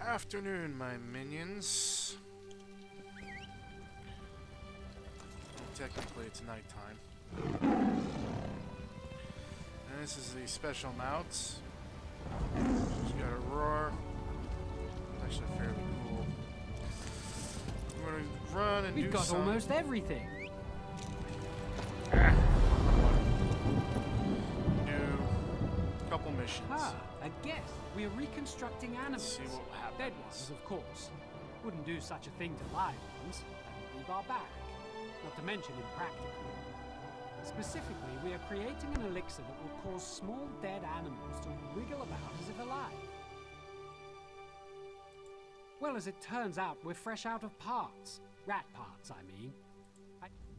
Afternoon, my minions. Well, technically, it's nighttime. And this is the special mounts. Just got a roar. It's actually fairly cool. I'm gonna run and We've got almost everything. Do a couple missions. Ah, I guess we're reconstructing animals. See what happens. Dead ones, of course. Wouldn't do such a thing to live ones. That would be barbaric. Not to mention impractical. Specifically, we are creating an elixir that will cause small dead animals to wriggle about as if alive. Well, as it turns out, we're fresh out of parts. Rat parts, I mean.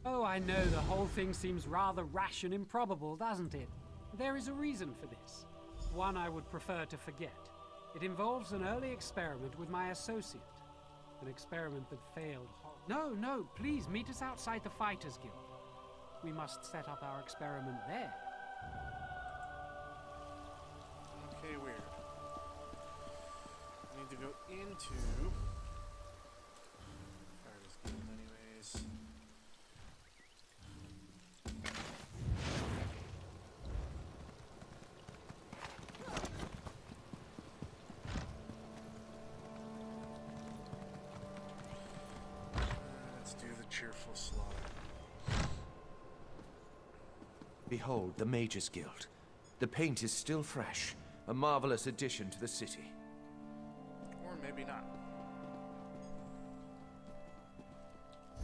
Oh, I know the whole thing seems rather rash and improbable, doesn't it? There is a reason for this. One I would prefer to forget. It involves an early experiment with my associate. An experiment that failed. No, please meet us outside the Fighters Guild. We must set up our experiment there. Okay, weird. I need to go into Fighters Guild anyways. Let's do the Cheerful Slaughter. Behold, the Mages Guild. The paint is still fresh. A marvelous addition to the city. Or maybe not.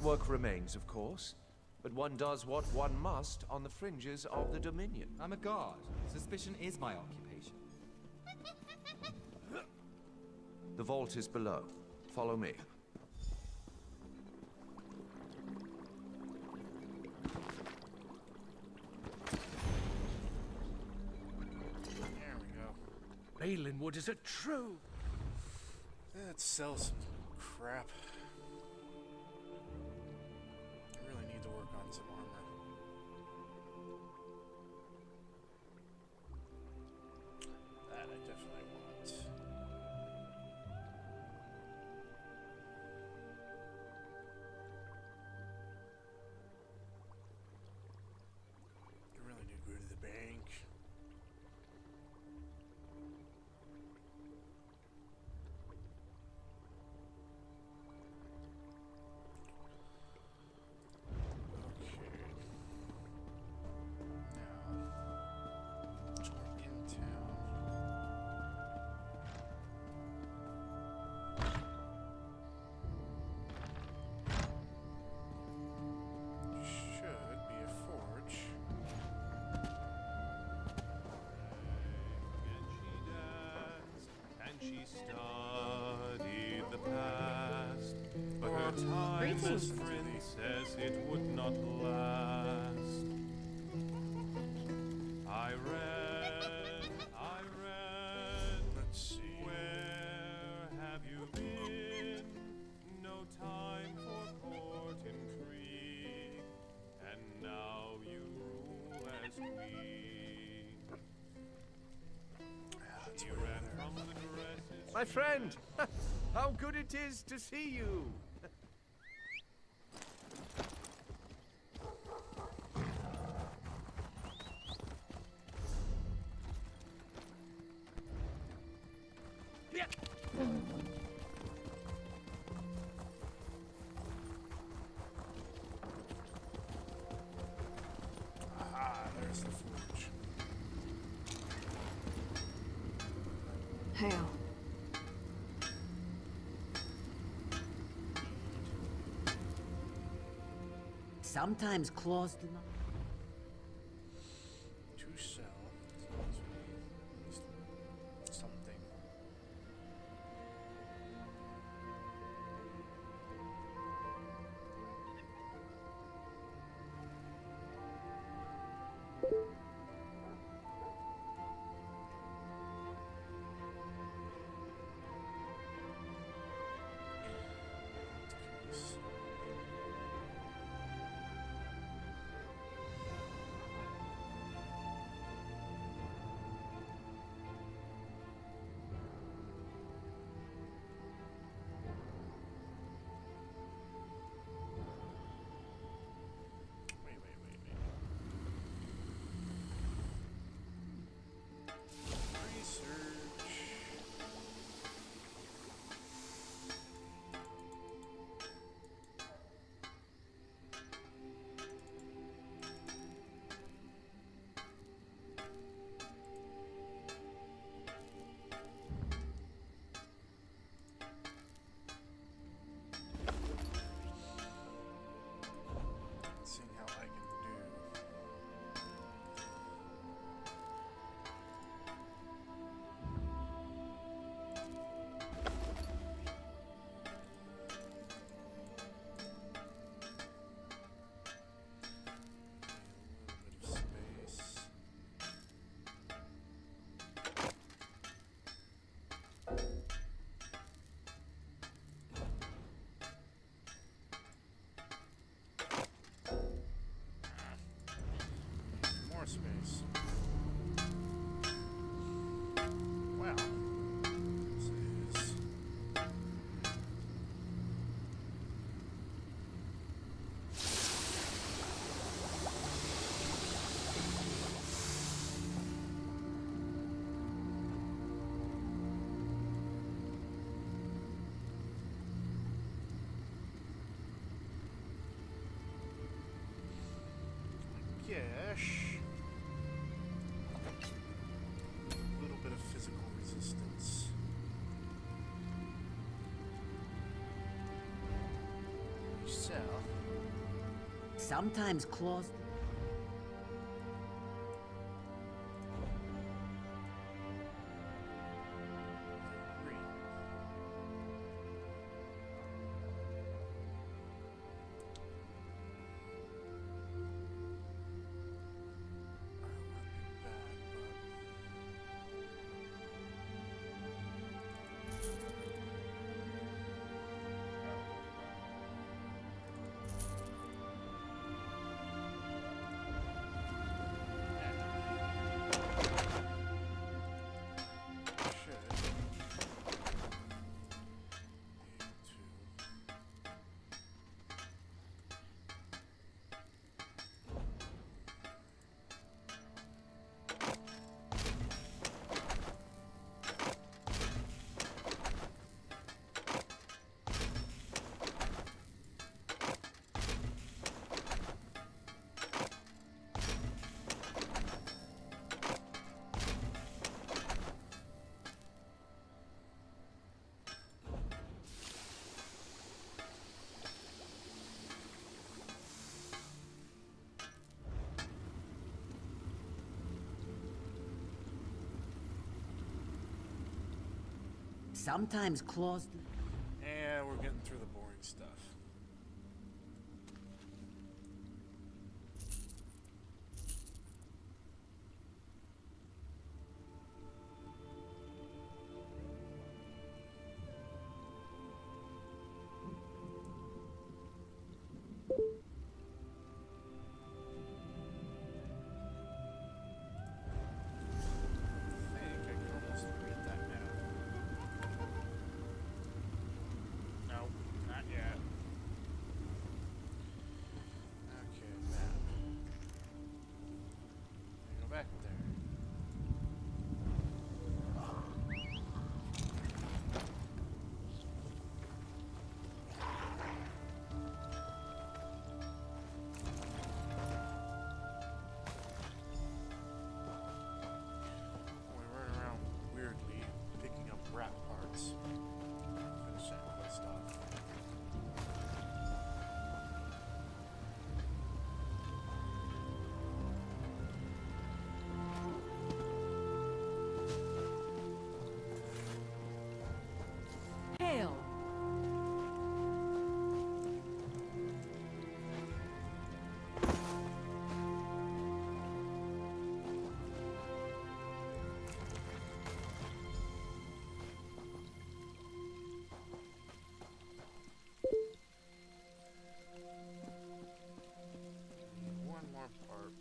Work remains, of course. But one does what one must on the fringes of the Dominion. I'm a guard. Suspicion is my occupation. The vault is below. Follow me. There we go. Balinwood, is it true? Let's sell some crap. I really need to work on some armor. That I definitely want. I really need to go to the bank. She studied the past, but her time as princess it would not last. I read, Let's see. where have you been? No time for court intrigue, and now you rule as queen. She ran from the dresses. My friend! How good it is to see you! Ah, there's the forge. Hail. Sometimes claws do not. To sell. As long as we at least something. south. Sometimes claws. Green. I don't want to be bad, but should be able Sometimes claws. And we're getting through the boring stuff. I think I can almost read that now. No, not yet. Okay, map. Go back there. We run around weirdly, picking up rat parts. Finish that quest off. Hail! Need one more part.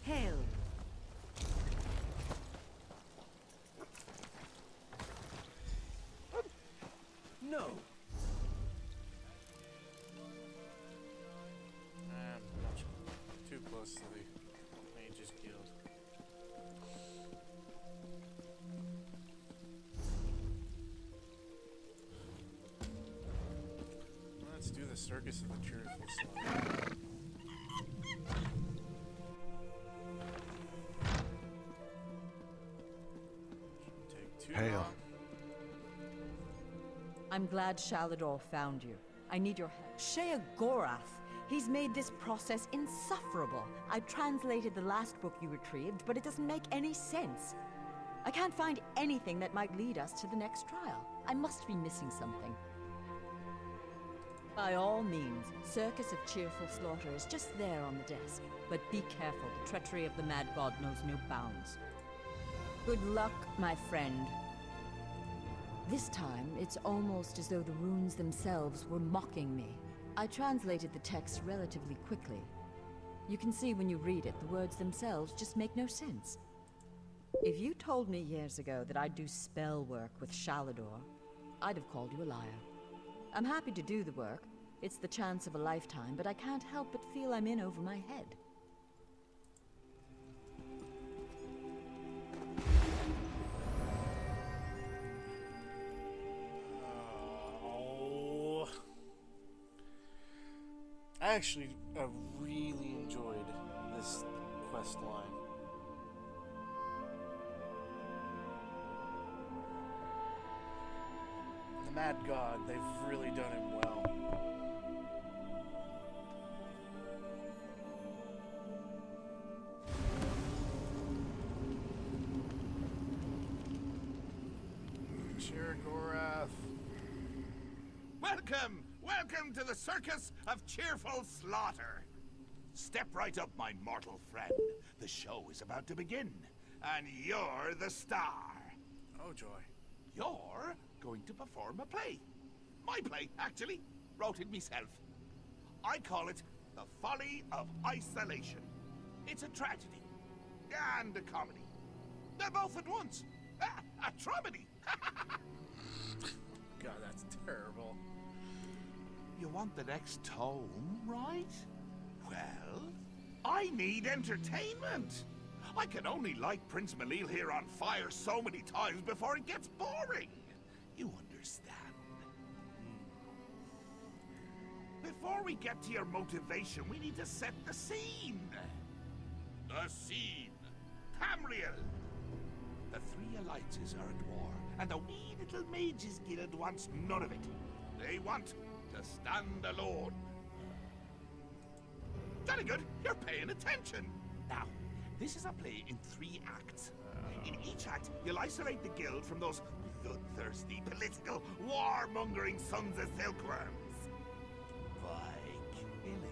Hail! No! Much too close to the Mage's Guild. Let's do the Circus of the Cheerful Slaughter. Shouldn't take too Hail. long. I'm glad Shalador found you. I need your help. Shea Gorath! He's made this process insufferable. I translated the last book you retrieved, but it doesn't make any sense. I can't find anything that might lead us to the next trial. I must be missing something. By all means, Circus of Cheerful Slaughter is just there on the desk. But be careful, the treachery of the Mad God knows no bounds. Good luck, my friend. This time, it's almost as though the runes themselves were mocking me. I translated the text relatively quickly. You can see when you read it, the words themselves just make no sense. If you told me years ago that I'd do spell work with Shalador, I'd have called you a liar. I'm happy to do the work. It's the chance of a lifetime, but I can't help but feel I'm in over my head. Oh. I actually really enjoyed this quest line. Mad God. They've really done him well. Chirigorath. Welcome to the Circus of Cheerful Slaughter. Step right up, my mortal friend. The show is about to begin, and you're the star. Oh, joy. You're going to perform a play. My play, actually. Wrote it myself. I call it The Folly of Isolation. It's a tragedy and a comedy. They're both at once. A tromedy. God, that's terrible. You want the next tome, right? Well, I need entertainment. I can only light Prince Malil here on fire so many times before it gets boring. You understand? Before we get to your motivation, we need to set the scene. The scene. Tamriel. The three alliances are at war, and the wee little mages guild wants none of it. They want to stand alone. Jolly good, you're paying attention. Now, this is a play in 3 acts. In each act, you'll isolate the guild from those bloodthirsty, political, warmongering sons of silkworms. By killing them.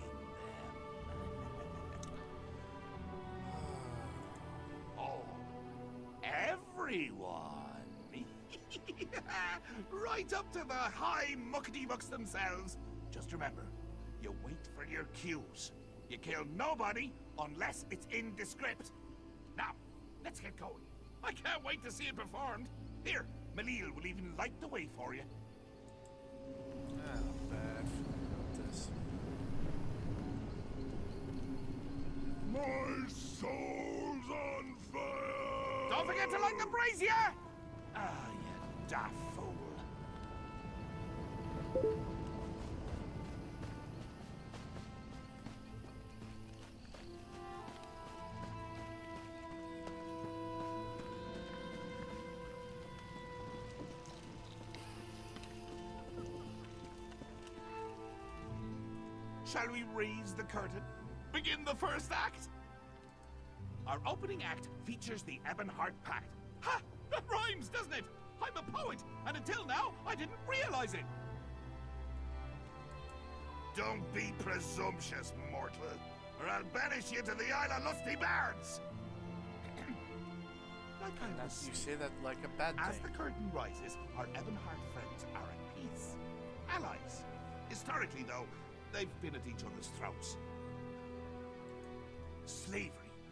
Oh, everyone. Right up to the high muckety-mucks themselves. Just remember, you wait for your cues. You kill nobody unless it's in the script. Now, let's get going. I can't wait to see it performed. Here, Malil will even light the way for you. Not bad. This. My soul's on fire! Don't forget to light the brazier! Ah, you daft fool. Shall we raise the curtain? Begin the first act? Our opening act features the Ebonheart Pact. Ha! That rhymes, doesn't it? I'm a poet, and until now, I didn't realize it. Don't be presumptuous, mortal, or I'll banish you to the Isle of Lusty Bards. Like I was You say that like a bad as thing. the curtain rises, our Ebonheart friends are at peace. Allies. Historically, though, they've been at each other's throats. Slavery,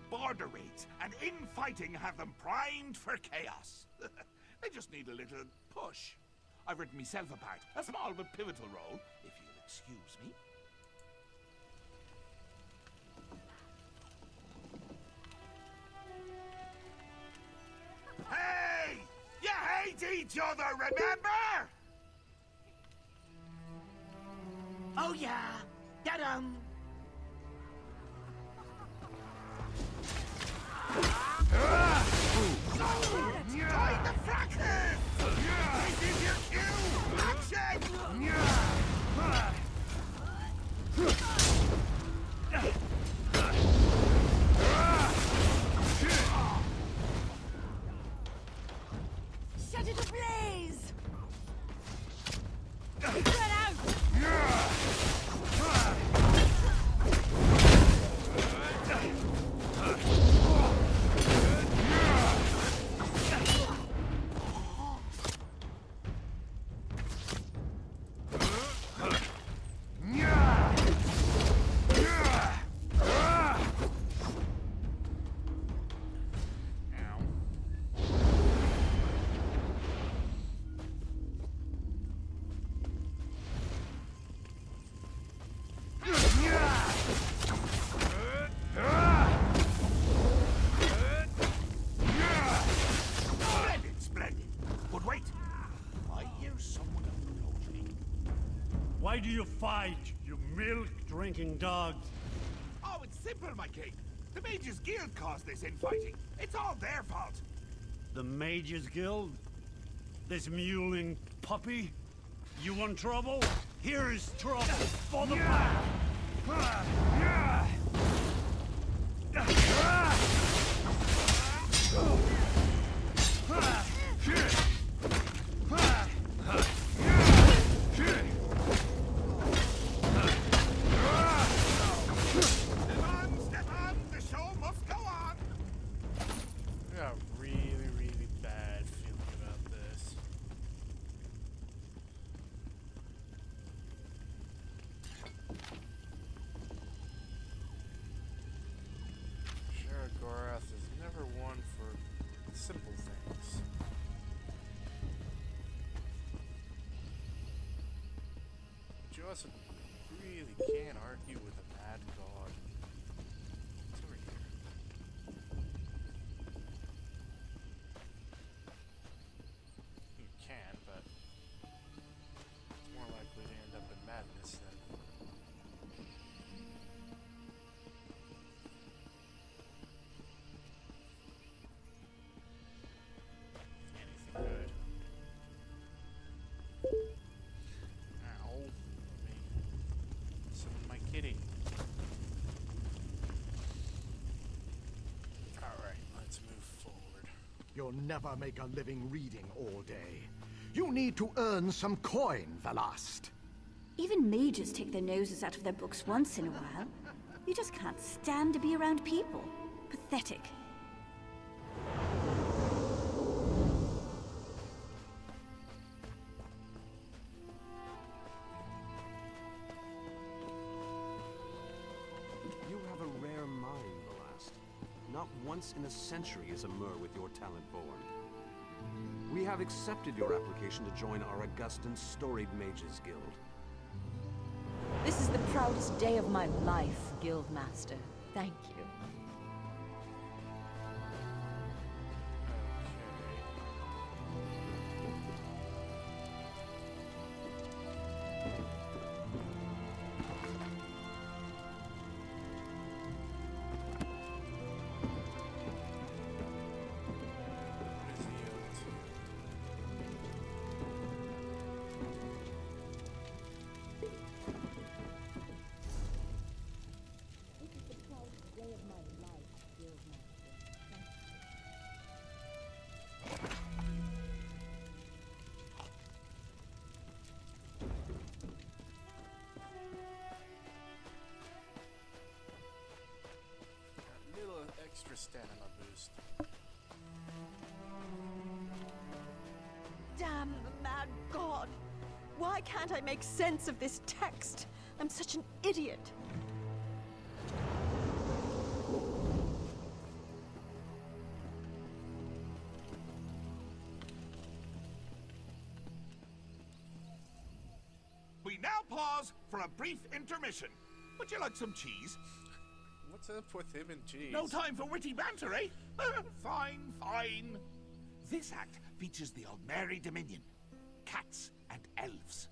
border raids, and infighting have them primed for chaos. They just need a little push. I've written myself a part, a small but pivotal role, if you'll excuse me. Hey! You hate each other, remember? Oh yeah! Da-dum! Join the fracas! This is your cue! Action! Set it ablaze! Get out! Splendid. But wait. I hear someone approaching. Why do you fight, you milk-drinking dogs? Oh, it's simple, my king. The Mages Guild caused this infighting. It's all their fault. The Mages Guild? This mewling puppy? You want trouble? Here is trouble for the pack. Step on! The show must go on! I got a really, really bad feeling about this. Sharagorath is never one for simple things. But you also really can't argue with a mad god. It's over here. You can, but it's more likely to end up in madness than anything good. Ow. Let me summon my kitty. Alright, let's move forward. You'll never make a living reading all day. You need to earn some coin, Velast. Even mages take their noses out of their books once in a while. You just can't stand to be around people. Pathetic. You have a rare mind, Velast. Not once in a century is a Mer with your talent born. We have accepted your application to join our august and storied Mages Guild. This is the proudest day of my life, Guildmaster. Thank you. Extra stamina boost. Damn the mad god! Why can't I make sense of this text? I'm such an idiot. We now pause for a brief intermission. Would you like some cheese? What's up with him and cheese? No time for witty banter, eh? Fine, fine. This act features the Aldmeri Dominion. Cats and elves.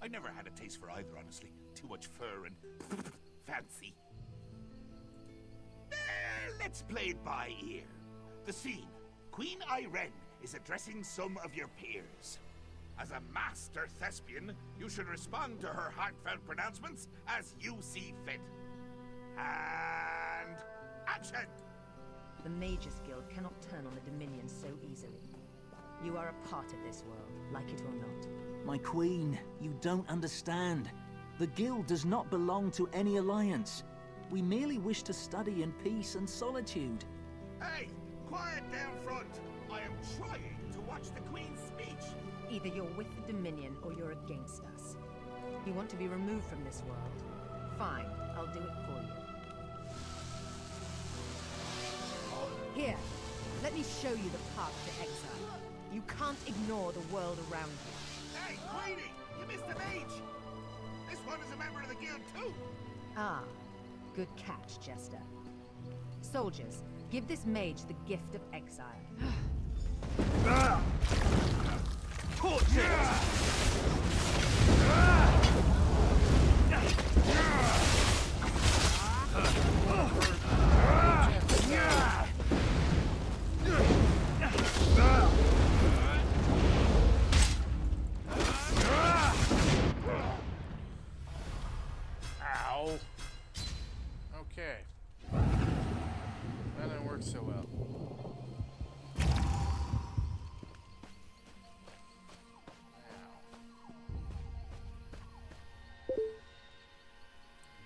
I never had a taste for either, honestly. Too much fur and fancy. Let's play it by ear. The scene. Queen Irene is addressing some of your peers. As a master thespian, you should respond to her heartfelt pronouncements as you see fit. And action! The Mages Guild cannot turn on the Dominion so easily. You are a part of this world, like it or not. My queen, you don't understand. The guild does not belong to any alliance. We merely wish to study in peace and solitude. Hey, quiet down front. I am trying to watch the Queen's speech. Either you're with the Dominion or you're against us. You want to be removed from this world? Fine, I'll do it for you. Here, let me show you the path to exile. You can't ignore the world around you. Hey, Queenie, you missed an age. This one is a member of the guild too. Ah, good catch, Jester. Soldiers, give this mage the gift of exile. Torch it! worked so well.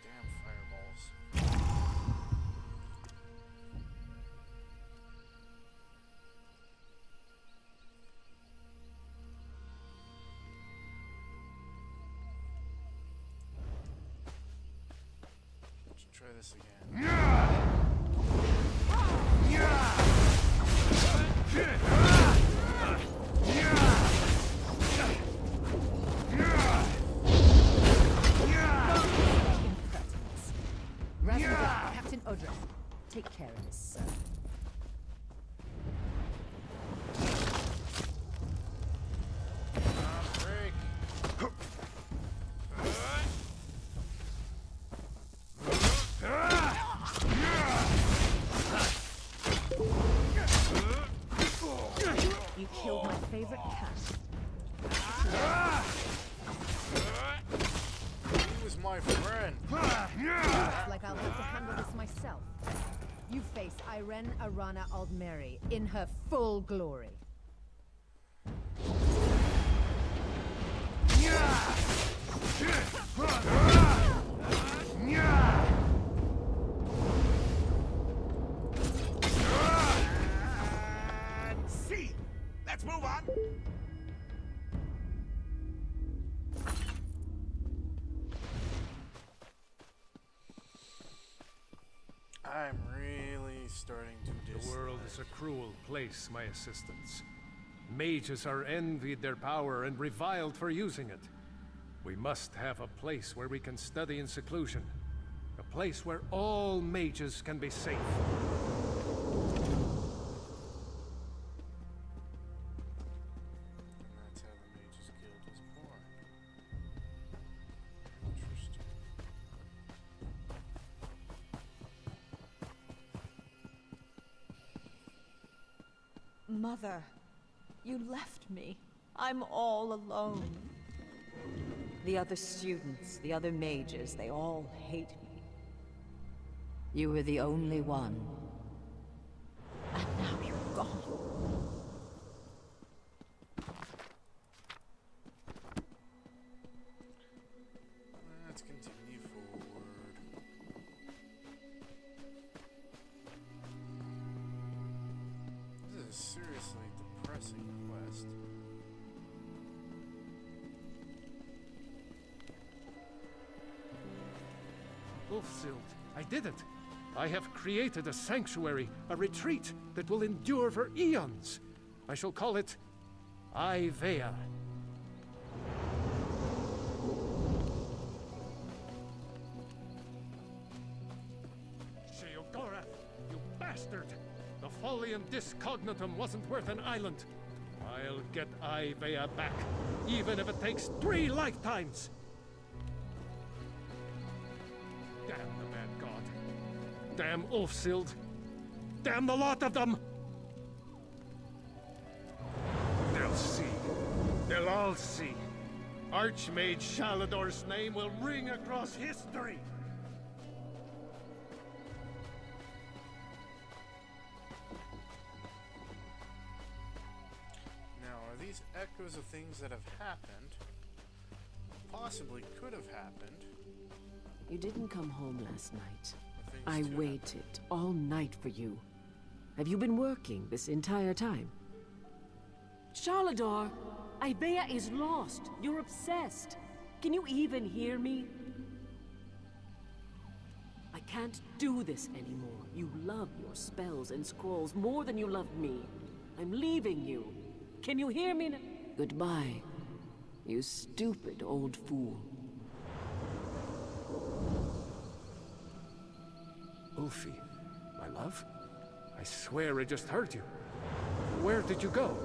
Damn fireballs. Let's try this again. Rasmussen, Captain Odra. Take care of this, sir. You killed my favorite cat. He was my friend. Looks like I'll have to handle this myself. You face Irene Arana Aldmeri in her full glory. See! Let's move on! I'm really starting to The dislike. world is a cruel place, my assistants. Mages are envied their power and reviled for using it. We must have a place where we can study in seclusion. A place where all mages can be safe. And that's how the Mages Guild was born. Interesting. Mother, you left me. I'm all alone. The other students, the other mages, they all hate me. You were the only one. And now you're gone. Let's continue forward. This is a seriously depressing quest. Ulfsild, I did it! I have created a sanctuary, a retreat that will endure for eons. I shall call it Ivea. Sheogorath, you bastard! The Folian Discognatum wasn't worth an island. I'll get Ivea back, even if it takes 3 lifetimes! Damn the mad god. Damn Ulfsild. Damn the lot of them! They'll see. They'll all see. Archmage Shalador's name will ring across history! Now, are these echoes of things that have happened? Possibly could have happened. You didn't come home last night. Things I do waited all night for you. Have you been working this entire time? Shalador, Ivea is lost. You're obsessed. Can you even hear me? I can't do this anymore. You love your spells and scrolls more than you love me. I'm leaving you. Can you hear me now? Goodbye, you stupid old fool. Ulfi, my love? I swear I just heard you. Where did you go?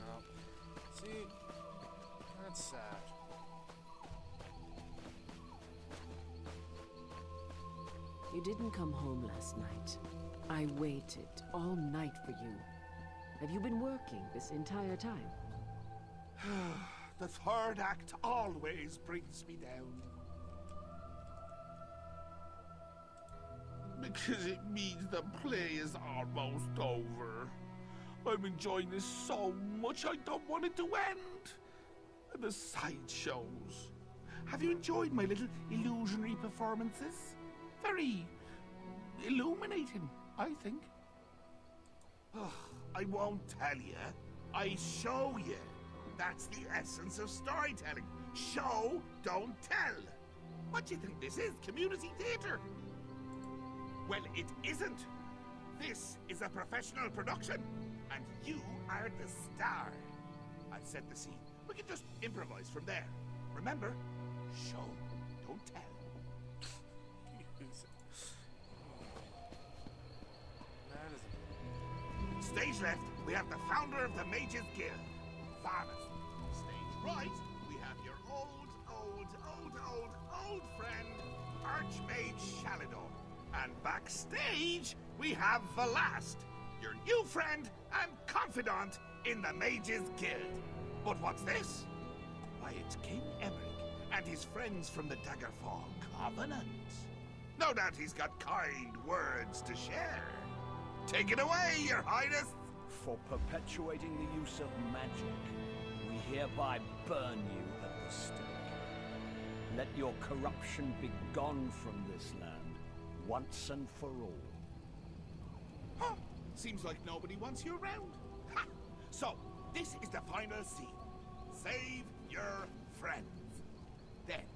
No. See, that's sad. You didn't come home last night. I waited all night for you. Have you been working this entire time? The third act always brings me down. Because it means the play is almost over. I'm enjoying this so much I don't want it to end. And the sideshows. Have you enjoyed my little illusionary performances? Very illuminating, I think. Ugh, I won't tell you. I show you. That's the essence of storytelling. Show, don't tell. What do you think this is? Community theatre? Well, it isn't. This is a professional production, and you are the star. I've set the scene. We can just improvise from there. Remember, show, don't tell. Stage left, we have the founder of the Mages Guild, Varmus. Stage right, we have your old friend, Archmage Shalidor. And backstage, we have Velast, your new friend and confidant in the Mages Guild. But what's this? Why, it's King Emmerich and his friends from the Daggerfall Covenant. No doubt he's got kind words to share. Take it away, Your Highness! For perpetuating the use of magic, we hereby burn you at the stake. Let your corruption be gone from this land, once and for all. Huh? Seems like nobody wants you around. Ha! So, this is the final scene. Save your friends. Then,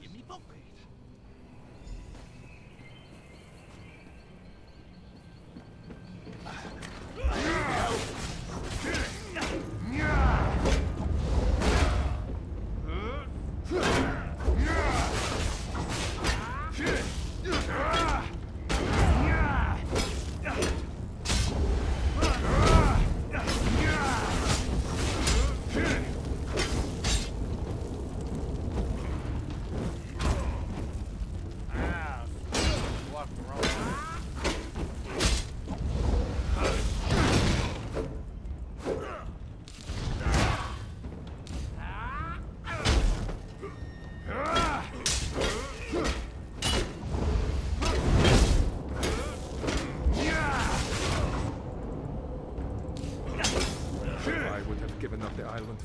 give me book.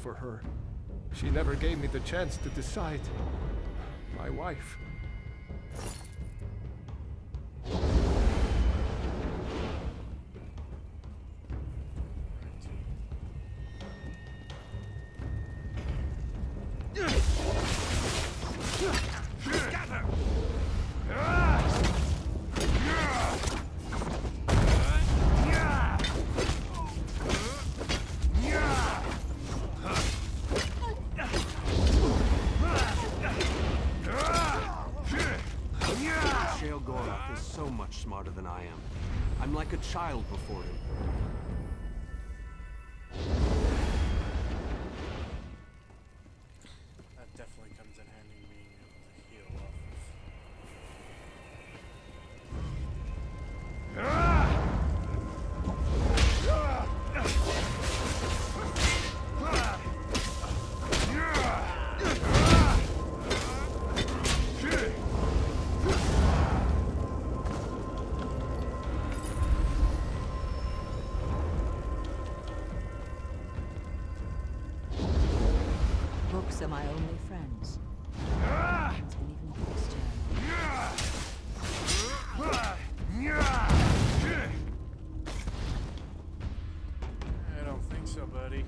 For her. She never gave me the chance to decide. My wife. Smarter than I am. I'm like a child before him. That definitely comes in handy being able to heal off Books are my only friends. It's been even books' turn. I don't think so, buddy.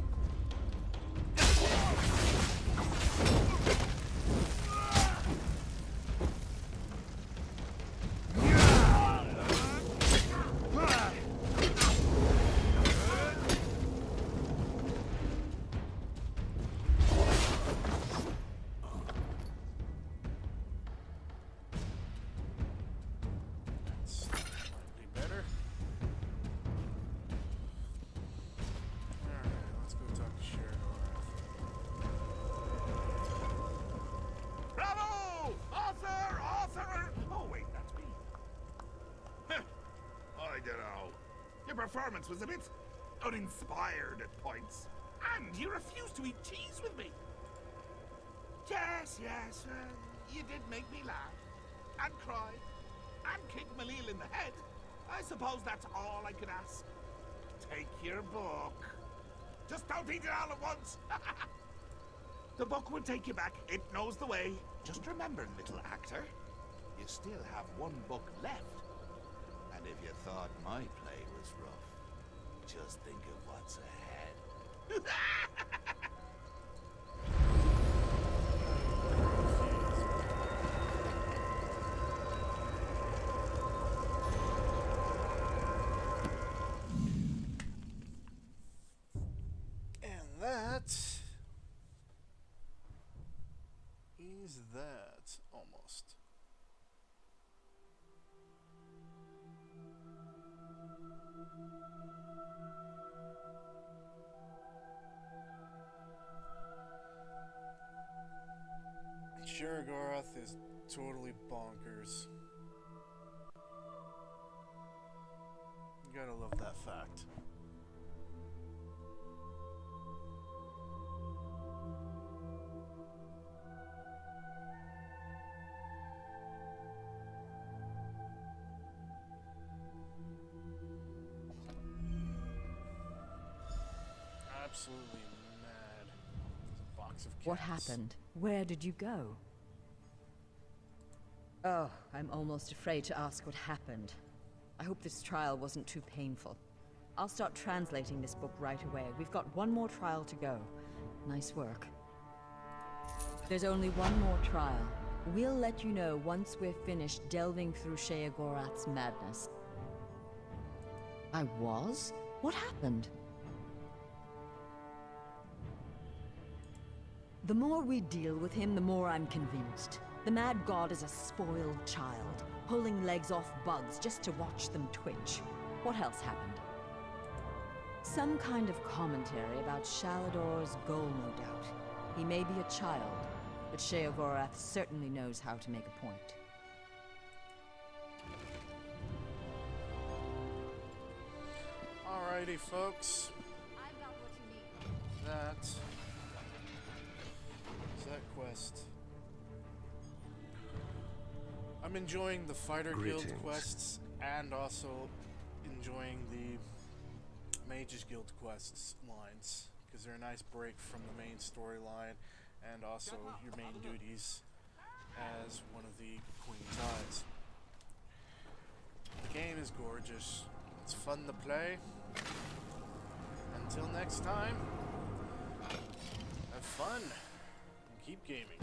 Performance was a bit uninspired at points, and you refused to eat cheese with me. Yes, you did make me laugh and cry and kick Malil in the head. I suppose that's all I could ask. Take your book. Just don't eat it all at once. The book will take you back. It knows the way. Just remember, little actor, you still have one book left. And if you thought my play was rough, just think of what's ahead. And that is that almost. Sheogorath is totally bonkers. You gotta love that fact. Absolutely mad. It's a box of cats. What happened? Where did you go? Oh, I'm almost afraid to ask what happened. I hope this trial wasn't too painful. I'll start translating this book right away. We've got one more trial to go. Nice work. There's only one more trial. We'll let you know once we're finished delving through Sheogorath's madness. I was? What happened? The more we deal with him, the more I'm convinced. The Mad God is a spoiled child, pulling legs off bugs just to watch them twitch. What else happened? Some kind of commentary about Shalador's goal, no doubt. He may be a child, but Sheogorath certainly knows how to make a point. Alrighty, folks. I've got what you need. That is that quest. I'm enjoying the Fighter Guild quests and also enjoying the Mages Guild quests lines because they're a nice break from the main storyline and also your main duties as one of the Queen's Eyes. The game is gorgeous. It's fun to play. Until next time, have fun and keep gaming.